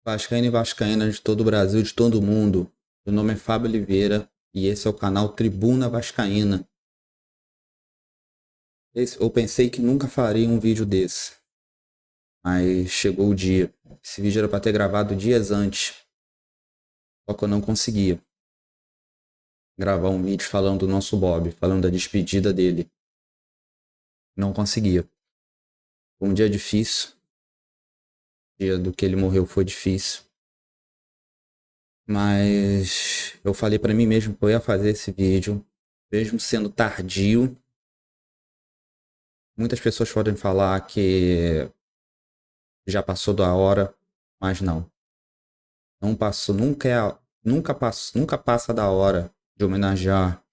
Vascaíno e vascaína de todo o Brasil, de todo o mundo. Meu nome é Fábio Oliveira e esse é o canal Tribuna Vascaína. Eu pensei que nunca faria um vídeo desse, mas chegou o dia. Esse vídeo era para ter gravado dias antes, só que eu não conseguia gravar um vídeo falando do nosso Bob, falando da despedida dele. Não conseguia. Foi um dia difícil, o dia do que ele morreu foi difícil. Mas eu falei para mim mesmo que eu ia fazer esse vídeo, mesmo sendo tardio. Muitas pessoas podem falar que já passou da hora, mas não. Não passou, nunca passa da hora de homenagear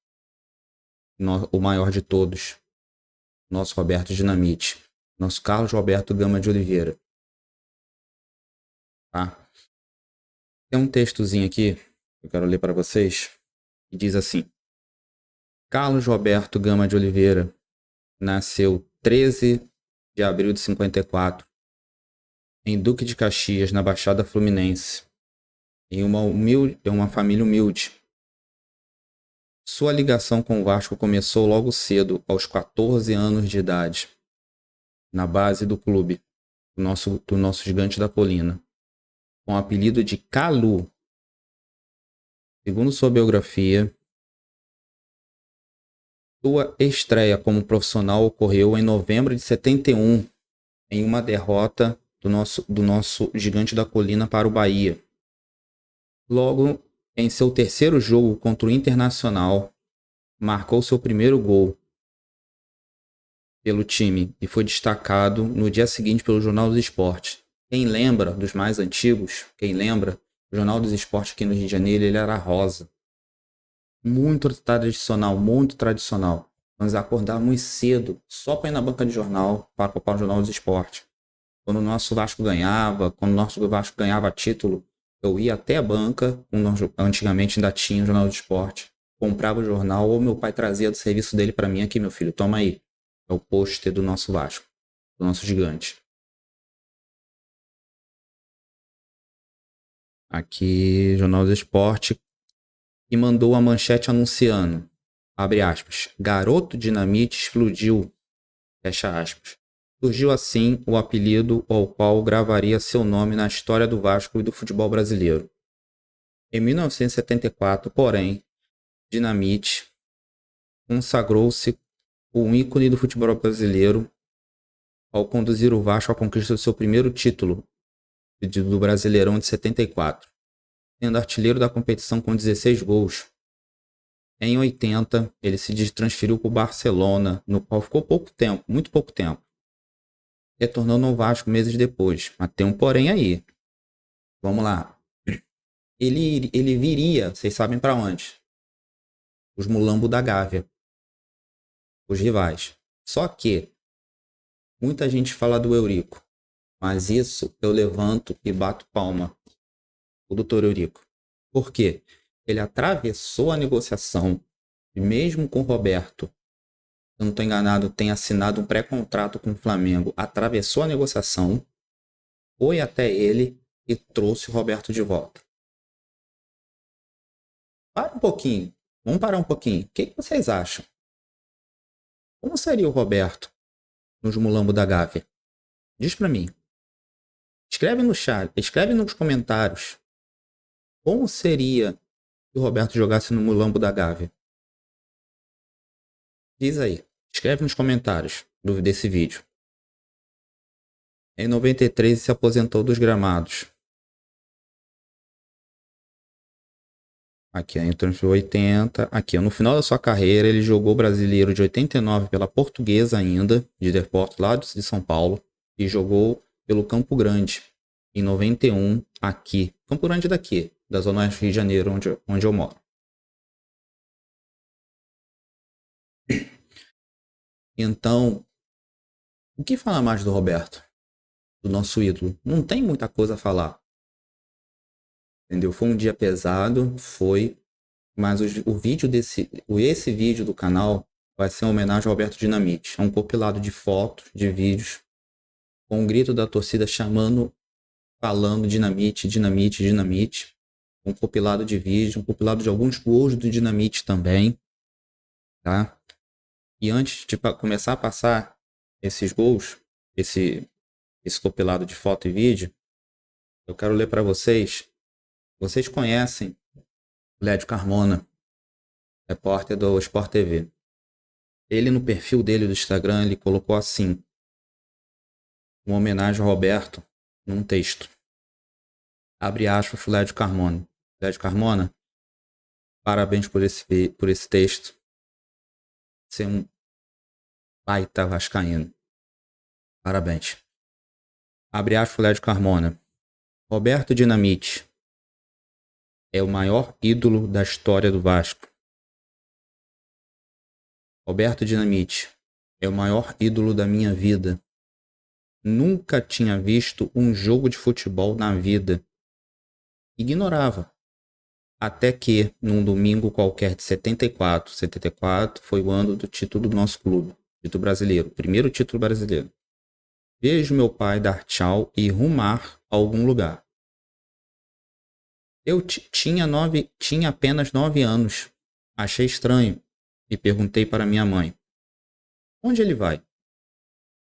o maior de todos, nosso Roberto Dinamite, nosso Carlos Roberto Gama de Oliveira. Tá? Tem um textozinho aqui que eu quero ler para vocês, que diz assim: Carlos Roberto Gama de Oliveira nasceu 13 de abril de 54, em Duque de Caxias, na Baixada Fluminense, em uma família humilde. Sua ligação com o Vasco começou logo cedo, aos 14 anos de idade, na base do clube, do nosso Gigante da Colina, com o apelido de Calu. Segundo sua biografia, sua estreia como profissional ocorreu em novembro de 71, em uma derrota do nosso Gigante da Colina para o Bahia. Logo, em seu terceiro jogo contra o Internacional, marcou seu primeiro gol pelo time e foi destacado no dia seguinte pelo Jornal dos Esportes. Quem lembra dos mais antigos, o Jornal dos Esportes aqui no Rio de Janeiro, ele era rosa. Muito tradicional, muito tradicional. Nós acordávamos cedo, só para ir na banca de jornal, para ocupar o Jornal dos Esportes. Quando o nosso Vasco ganhava, título, eu ia até a banca, antigamente ainda tinha o Jornal do Esporte, comprava o jornal, ou meu pai trazia do serviço dele para mim: aqui, meu filho, toma aí. É o pôster do nosso Vasco, do nosso gigante. Aqui, Jornal do Esporte, e mandou a manchete anunciando, abre aspas, Garoto Dinamite explodiu, fecha aspas. Surgiu assim o apelido ao qual gravaria seu nome na história do Vasco e do futebol brasileiro. Em 1974, porém, Dinamite consagrou-se um ícone do futebol brasileiro ao conduzir o Vasco à conquista do seu primeiro título do Brasileirão de 74, sendo artilheiro da competição com 16 gols. Em 80, ele se transferiu para o Barcelona, no qual ficou pouco tempo, muito pouco tempo, retornando ao Vasco meses depois. Mas tem um porém aí. Vamos lá. Ele viria, vocês sabem para onde? Os Mulambo da Gávea, os rivais. Só que muita gente fala do Eurico, mas isso eu levanto e bato palma. O doutor Eurico. Por quê? Ele atravessou a negociação, e mesmo com o Roberto, se eu não estou enganado, tem assinado um pré-contrato com o Flamengo, atravessou a negociação, foi até ele e trouxe o Roberto de volta. Para um pouquinho, vamos parar um pouquinho. O que vocês acham? Como seria o Roberto nos Mulambo da Gávea? Diz para mim. Escreve no chat, escreve nos comentários. Como seria se o Roberto jogasse no Mulambo da Gávea? Diz aí. Escreve nos comentários desse vídeo. Em 93 se aposentou dos gramados. Aqui, entrou em 80. Aqui, no final da sua carreira, ele jogou Brasileiro de 89 pela Portuguesa ainda, de Deportes, lá de São Paulo, e jogou pelo Campo Grande, em 91, aqui. Campo Grande daqui, da Zona Oeste do Rio de Janeiro, onde eu moro. Então, o que falar mais do Roberto? Do nosso ídolo? Não tem muita coisa a falar. Entendeu? Foi um dia pesado, foi. Mas esse vídeo do canal vai ser uma homenagem ao Roberto Dinamite. É um compilado de fotos, de vídeos, com o grito da torcida chamando falando dinamite, dinamite, dinamite. Um compilado de vídeo, um compilado de alguns gols do Dinamite também, tá? E antes de começar a passar esses gols, esse compilado de foto e vídeo, eu quero ler para vocês. Vocês conhecem o Lédio Carmona, repórter do Sport TV. Ele, no perfil dele do Instagram, ele colocou assim, uma homenagem ao Roberto, num texto. Abre aspas pro Lédio Carmona. Lédio Carmona, parabéns por esse texto. Você é um baita vascaíno. Parabéns. Abre aspas pro Lédio Carmona. Roberto Dinamite é o maior ídolo da história do Vasco. Roberto Dinamite é o maior ídolo da minha vida. Nunca tinha visto um jogo de futebol na vida. Ignorava. Até que, num domingo qualquer de 74 foi o ano do título do nosso clube, título brasileiro, primeiro título brasileiro. Vejo meu pai dar tchau e rumar a algum lugar. Eu tinha apenas 9 anos. Achei estranho e perguntei para minha mãe: onde ele vai?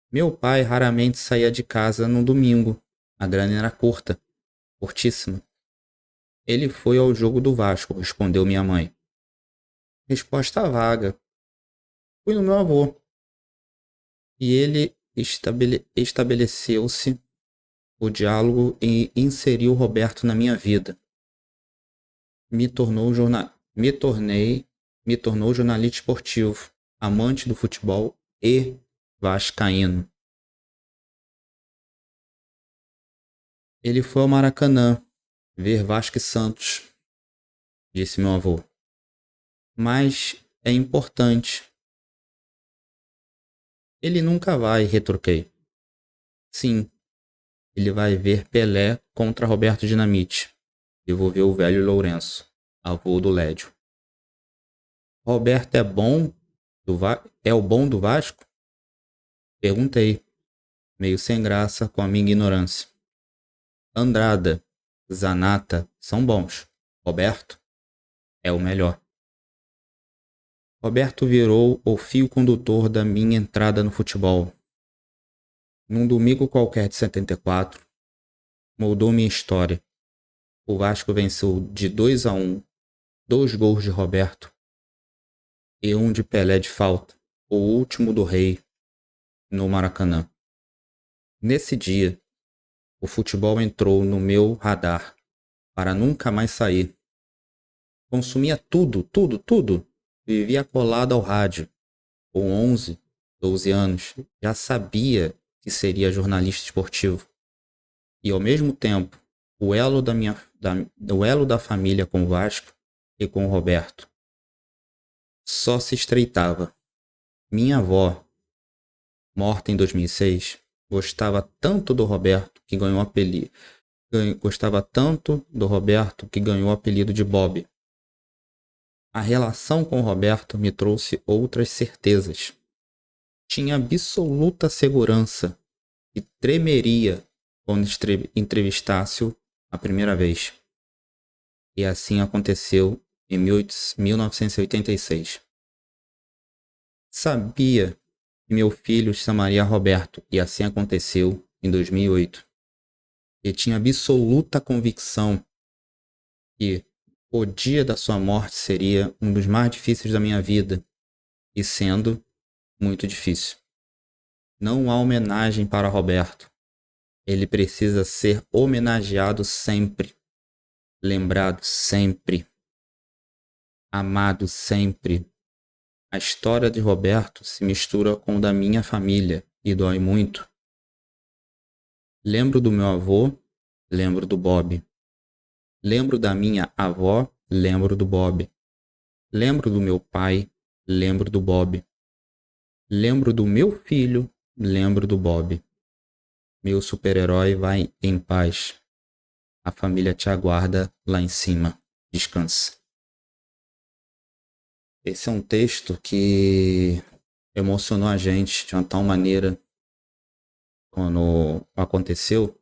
Meu pai raramente saía de casa no domingo. A grana era curtíssima. Ele foi ao jogo do Vasco, respondeu minha mãe. Resposta vaga. Fui no meu avô. E ele estabeleceu-se o diálogo e inseriu Roberto na minha vida. Me tornou jornalista esportivo, amante do futebol e vascaíno. Ele foi ao Maracanã ver Vasco e Santos, disse meu avô. Mas é importante. Ele nunca vai, retruquei. Sim, ele vai ver Pelé contra Roberto Dinamite, devolveu o velho Lourenço, avô do Lédio. Roberto é o bom do Vasco? Perguntei, meio sem graça com a minha ignorância. Andrada, Zanata são bons. Roberto é o melhor. Roberto virou o fio condutor da minha entrada no futebol. Num domingo qualquer de 74, moldou minha história. O Vasco venceu de 2-1, 2 gols de Roberto e um de Pelé de falta, o último do Rei, no Maracanã. Nesse dia, o futebol entrou no meu radar para nunca mais sair. Consumia tudo. Vivia colado ao rádio. Com 11, 12 anos, já sabia que seria jornalista esportivo. E ao mesmo tempo, o elo da família com o Vasco e com o Roberto só se estreitava. Minha avó, morta em 2006, gostava tanto do Roberto que ganhou o apelido de Bob. A relação com o Roberto me trouxe outras certezas. Tinha absoluta segurança e tremeria quando entrevistasse-o a primeira vez. E assim aconteceu em 1986. Sabia que meu filho chamaria Roberto, e assim aconteceu em 2008. E tinha absoluta convicção que o dia da sua morte seria um dos mais difíceis da minha vida, e sendo muito difícil. Não há homenagem para Roberto. Ele precisa ser homenageado sempre, lembrado sempre, amado sempre. A história de Roberto se mistura com a da minha família e dói muito. Lembro do meu avô, lembro do Bob. Lembro da minha avó, lembro do Bob. Lembro do meu pai, lembro do Bob. Lembro do meu filho, lembro do Bob. Meu super-herói vai em paz. A família te aguarda lá em cima. Descanse. Esse é um texto que emocionou a gente de uma tal maneira quando aconteceu.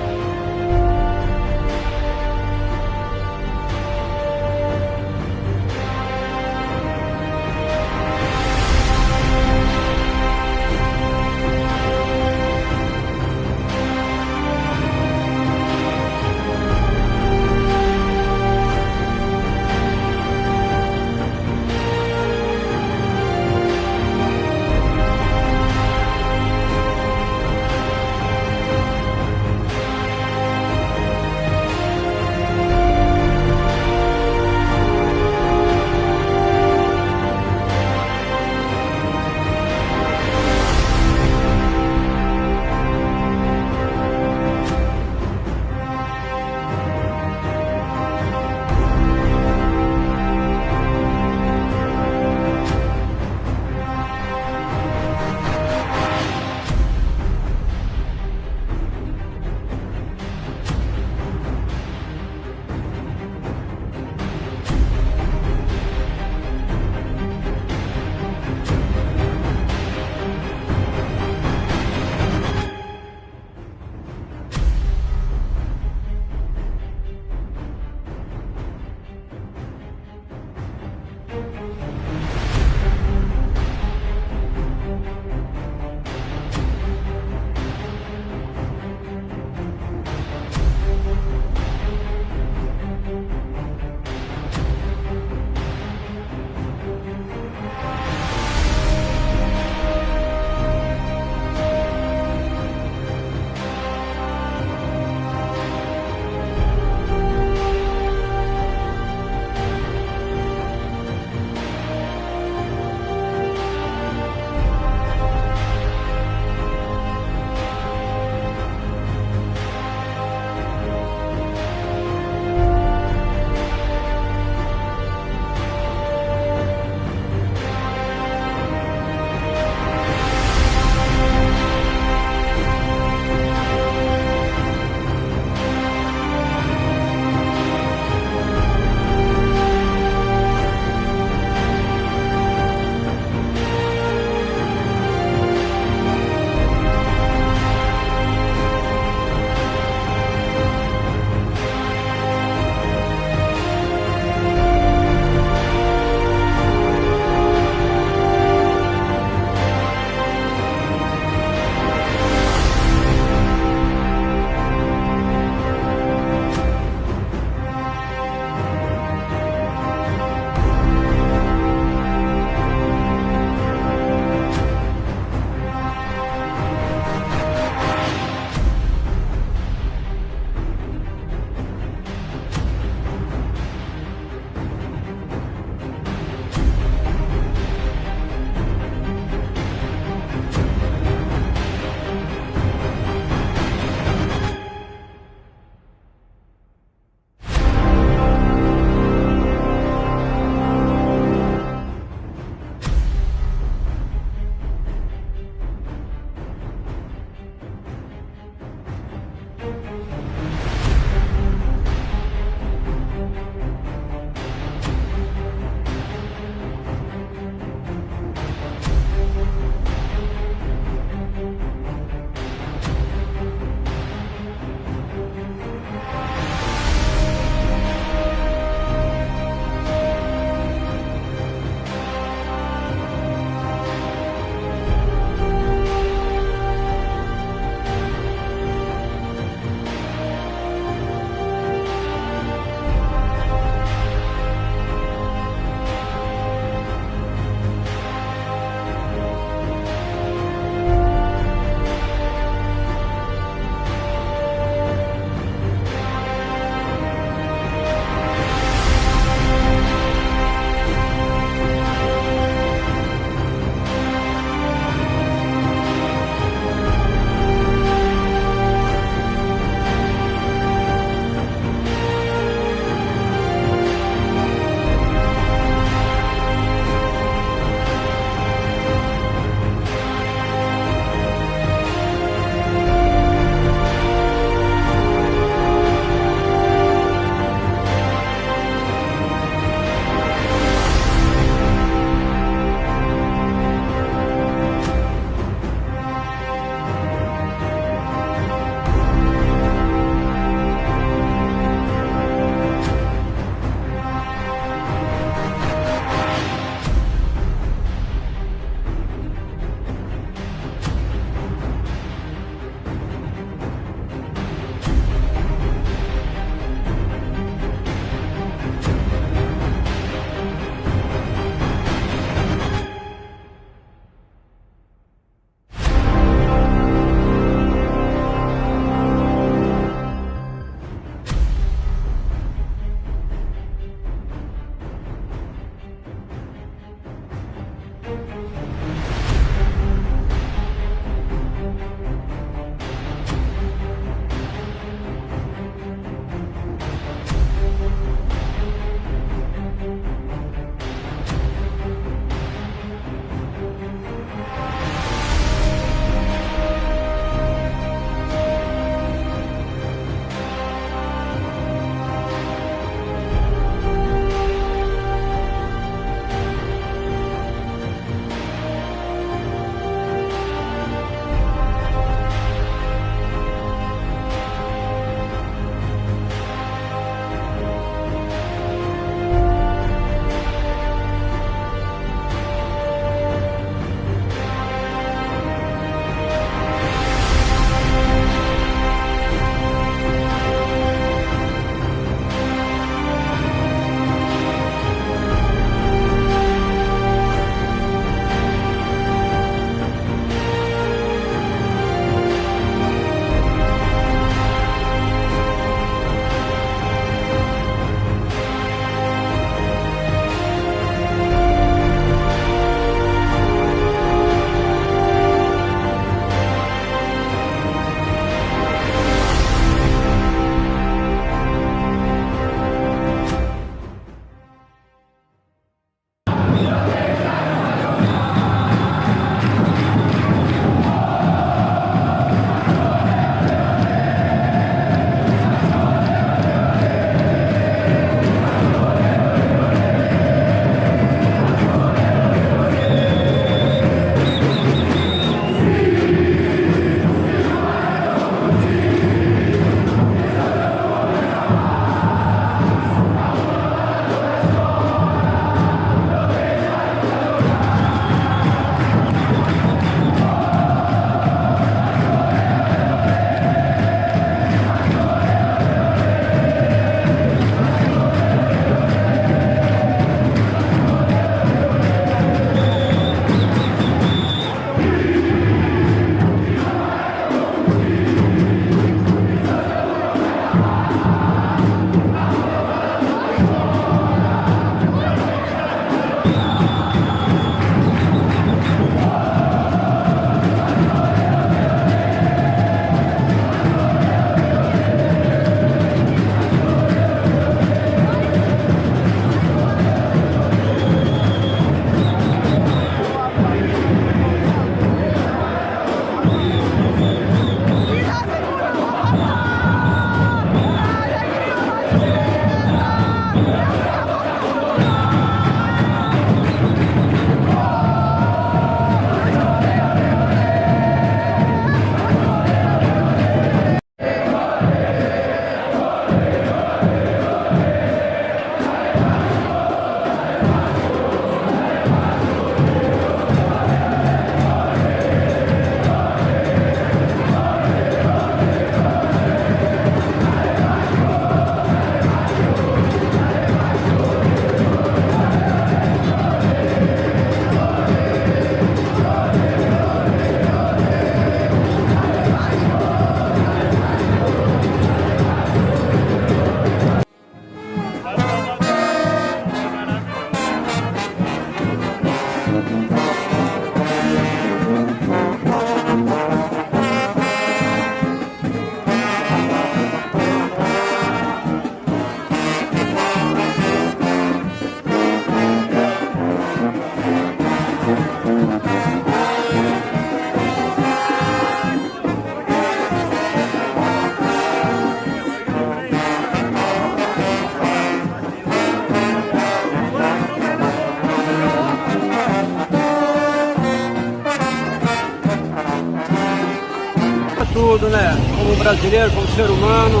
né? Como brasileiro, como ser humano.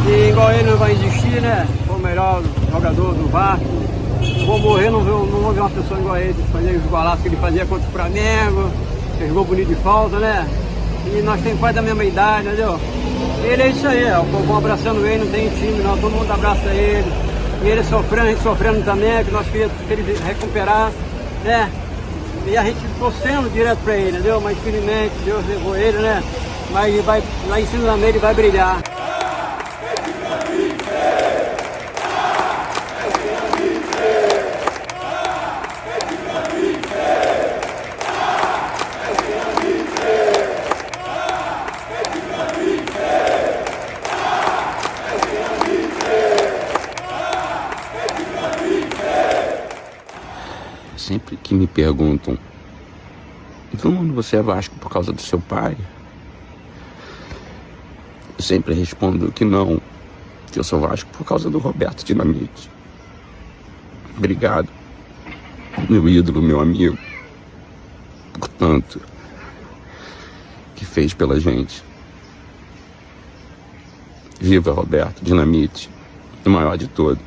E igual ele não vai existir, né? Foi o melhor jogador do Vasco. Vou morrer, não vou ver uma pessoa igual a ele, fazer os golaços que ele fazia contra o Flamengo, fez gol bonito de falta, né? E nós temos quase da mesma idade, entendeu? Ele é isso aí, o povo abraçando ele, não tem time não, todo mundo abraça ele. E ele sofrendo, a gente sofrendo também, que nós queríamos que ele recuperasse, né? E a gente torcendo direto pra ele, entendeu? Mas infelizmente Deus levou ele, né? Mas ele vai, lá em cima da meia ele vai brilhar. Sempre que me perguntam, Bruno, você é Vasco por causa do seu pai? Eu sempre respondo que não, que eu sou Vasco por causa do Roberto Dinamite. Obrigado, meu ídolo, meu amigo, por tanto que fez pela gente. Viva Roberto Dinamite, o maior de todos.